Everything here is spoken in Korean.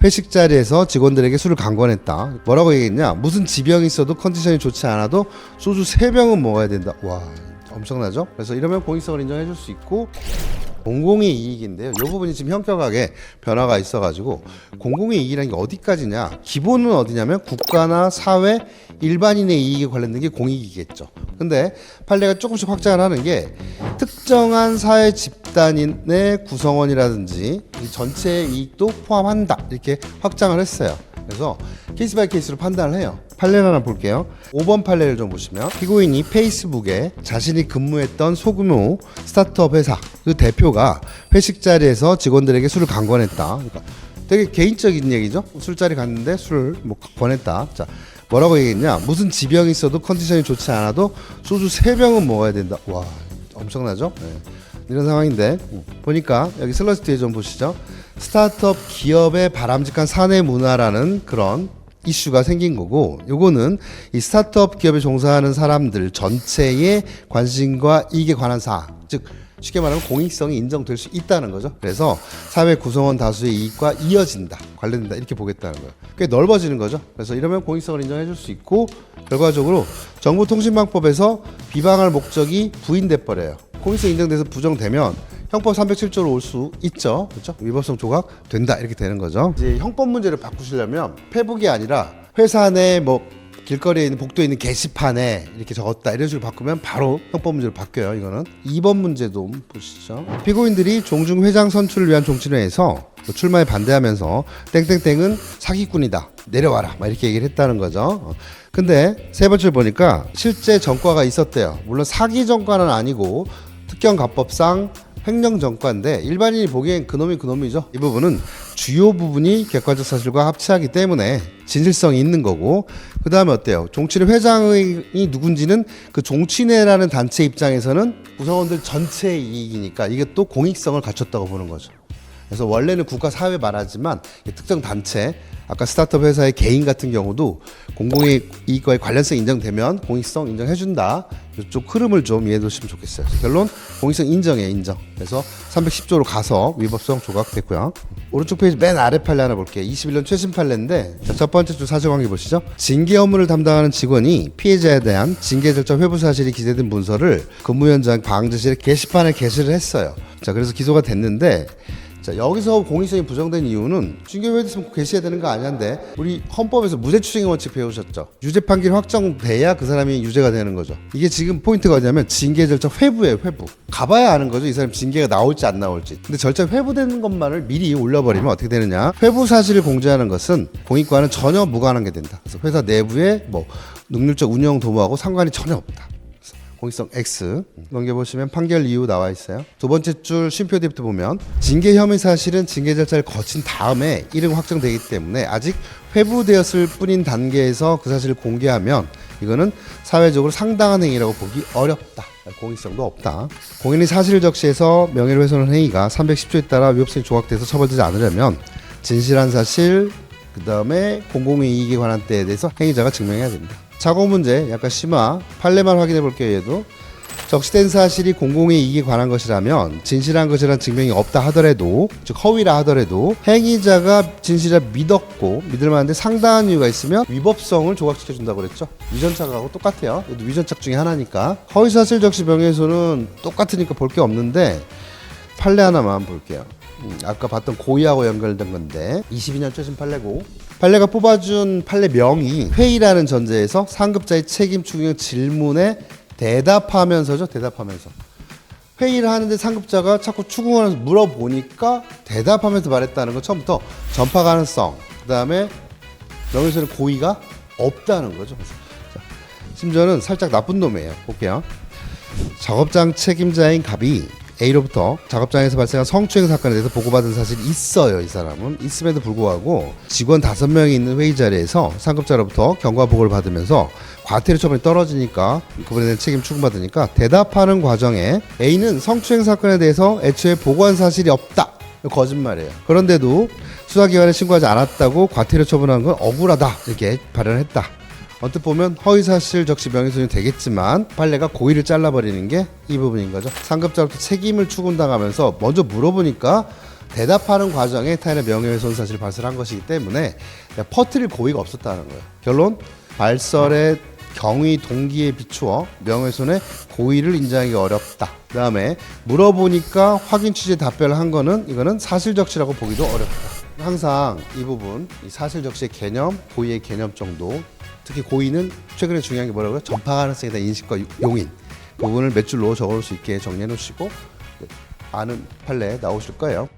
회식 자리에서 직원들에게 술을 강권했다. 뭐라고 얘기했냐? 무슨 지병이 있어도 컨디션이 좋지 않아도 소주 3병은 먹어야 된다. 와, 엄청나죠? 그래서 이러면 공익성을 인정해 줄 수 있고, 공공의 이익인데요. 이 부분이 지금 현격하게 변화가 있어가지고, 공공의 이익이라는 게 어디까지냐? 기본은 어디냐면 국가나 사회, 일반인의 이익에 관련된 게 공익이겠죠. 근데 판례가 조금씩 확장을 하는 게 특정한 사회 집단인의 구성원이라든지 이 전체의 이익도 포함한다, 이렇게 확장을 했어요. 그래서 케이스 바이 케이스로 판단을 해요. 판례를 하나 볼게요. 5번 판례를 좀 보시면, 피고인이 페이스북에 자신이 근무했던 소규모 스타트업 회사 그 대표가 회식 자리에서 직원들에게 술을 강권했다. 그러니까 되게 개인적인 얘기죠. 술자리 갔는데 술을 뭐 권했다. 자, 뭐라고 얘기했냐? 무슨 지병이 있어도 컨디션이 좋지 않아도 소주 3병은 먹어야 된다. 와, 엄청나죠? 네. 이런 상황인데, 보니까 여기 슬러시 뒤에 좀 보시죠. 스타트업 기업의 바람직한 사내 문화라는 그런 이슈가 생긴 거고, 요거는 이 스타트업 기업에 종사하는 사람들 전체의 관심과 이익에 관한 사항, 즉 쉽게 말하면 공익성이 인정될 수 있다는 거죠. 그래서 사회 구성원 다수의 이익과 이어진다, 관련된다, 이렇게 보겠다는 거예요. 꽤 넓어지는 거죠. 그래서 이러면 공익성을 인정해 줄 수 있고, 결과적으로 정보통신망법에서 비방할 목적이 부인돼 버려요. 공익성 인정돼서 부정되면 형법 307조로 올 수 있죠. 그렇죠? 위법성 조각 된다, 이렇게 되는 거죠. 이제 형법 문제를 바꾸시려면 페북이 아니라 회사 내 뭐 길거리에 있는 복도에 있는 게시판에 이렇게 적었다, 이런 식으로 바꾸면 바로 형법 문제로 바뀌어요. 이거는 2번 문제도 보시죠. 피고인들이 종중 회장 선출을 위한 종친회에서 출마에 반대하면서 땡땡땡은 사기꾼이다, 내려와라, 막 이렇게 얘기를 했다는 거죠. 근데 세 번째 보니까 실제 전과가 있었대요. 물론 사기 전과는 아니고 특경가법상 횡령 전과인데, 일반인이 보기엔 그놈이죠. 이 부분은 주요 부분이 객관적 사실과 합치하기 때문에 진실성이 있는 거고, 그 다음에 어때요? 종친회 회장이 누군지는 그 종친회라는 단체 입장에서는 구성원들 전체의 이익이니까 이게 또 공익성을 갖췄다고 보는 거죠. 그래서 원래는 국가 사회 말하지만 특정 단체, 아까 스타트업 회사의 개인 같은 경우도 공공의 이익과의 관련성 인정되면 공익성 인정해준다. 이쪽 흐름을 좀 이해해 두시면 좋겠어요. 결론, 공익성 인정해, 인정. 그래서 310조로 가서 위법성 조각됐고요. 오른쪽 페이지 맨 아래 판례 하나 볼게요. 21년 최신 판례인데, 첫 번째 줄 사실관계 보시죠. 징계 업무를 담당하는 직원이 피해자에 대한 징계 절차 회부 사실이 기재된 문서를 근무 현장 방지실에 게시판에 게시를 했어요. 자, 그래서 기소가 됐는데, 자, 여기서 공익성이 부정된 이유는 징계 회부했으면 게시해야 되는 거 아니한데, 우리 헌법에서 무죄 추정의 원칙 배우셨죠? 유죄 판결이 확정돼야 그 사람이 유죄가 되는 거죠. 이게 지금 포인트가 어디냐면 징계 절차 회부예요, 회부. 가봐야 아는 거죠, 이 사람 징계가 나올지 안 나올지. 근데 절차 회부되는 것만을 미리 올려버리면 어떻게 되느냐? 회부 사실을 공개하는 것은 공익과는 전혀 무관한 게 된다. 그래서 회사 내부에 뭐 능률적 운영 도모하고 상관이 전혀 없다. 공익성 X. 넘겨보시면 판결 이유 나와 있어요. 두 번째 줄 쉼표 뒤부터 보면, 징계 혐의 사실은 징계 절차를 거친 다음에 이름 확정되기 때문에 아직 회부되었을 뿐인 단계에서 그 사실을 공개하면 이거는 사회적으로 상당한 행위라고 보기 어렵다. 공익성도 없다. 공인이 사실을 적시해서 명예를 훼손한 행위가 310조에 따라 위법성이 조각돼서 처벌되지 않으려면 진실한 사실, 그 다음에 공공의 이익에 관한 때에 대해서 행위자가 증명해야 된다. 자고 문제 약간 심화. 판례만 확인해 볼게요. 얘도 적시된 사실이 공공의 이익에 관한 것이라면 진실한 것이라는 증명이 없다 하더라도, 즉 허위라 하더라도 행위자가 진실이라 믿었고 믿을 만한데 상당한 이유가 있으면 위법성을 조각시켜 준다고 그랬죠. 위전착하고 똑같아요. 얘도 위전착 중에 하나니까. 허위사실 적시 명예훼손은 똑같으니까 볼 게 없는데, 판례 하나만 볼게요. 아까 봤던 고의하고 연결된 건데 22년 최신 판례고, 판례가 뽑아준 판례명이 회의라는 전제에서 상급자의 책임 추궁형 질문에 대답하면서죠. 대답하면서. 회의를 하는데 상급자가 자꾸 추궁하면서 물어보니까 대답하면서 말했다는 건 처음부터 전파 가능성, 그 다음에 명예훼손의 고의가 없다는 거죠. 자, 심지어는 살짝 나쁜 놈이에요. 볼게요. 작업장 책임자인 갑이 A로부터 작업장에서 발생한 성추행 사건에 대해서 보고받은 사실이 있어요. 이 사람은 있음에도 불구하고 직원 5명이 있는 회의 자리에서 상급자로부터 경과 보고를 받으면서 과태료 처분이 떨어지니까 그분에 대한 책임 추궁받으니까 대답하는 과정에 A는 성추행 사건에 대해서 애초에 보고한 사실이 없다. 거짓말이에요. 그런데도 수사기관에 신고하지 않았다고 과태료 처분한 건 억울하다, 이렇게 발언했다. 언뜻 보면 허위사실 적시 명예훼손이 되겠지만 판례가 고의를 잘라버리는 게 이 부분인 거죠. 상급자로부터 책임을 추궁당하면서 먼저 물어보니까 대답하는 과정에 타인의 명예훼손 사실을 발설한 것이기 때문에 퍼뜨릴 고의가 없었다는 거예요. 결론, 발설의 경위 동기에 비추어 명예훼손의 고의를 인정하기 어렵다. 그다음에 물어보니까 확인 취지의 답변을 한 거는 이거는 사실적시라고 보기도 어렵다. 항상 이 부분, 이 사실적시의 개념, 고의의 개념 정도, 특히 고의는 최근에 중요한 게 뭐라고요? 전파 가능성에 대한 인식과 용인, 그 부분을 몇 줄로 적을 수 있게 정리해 놓으시고 아는 판례 나오실 거예요.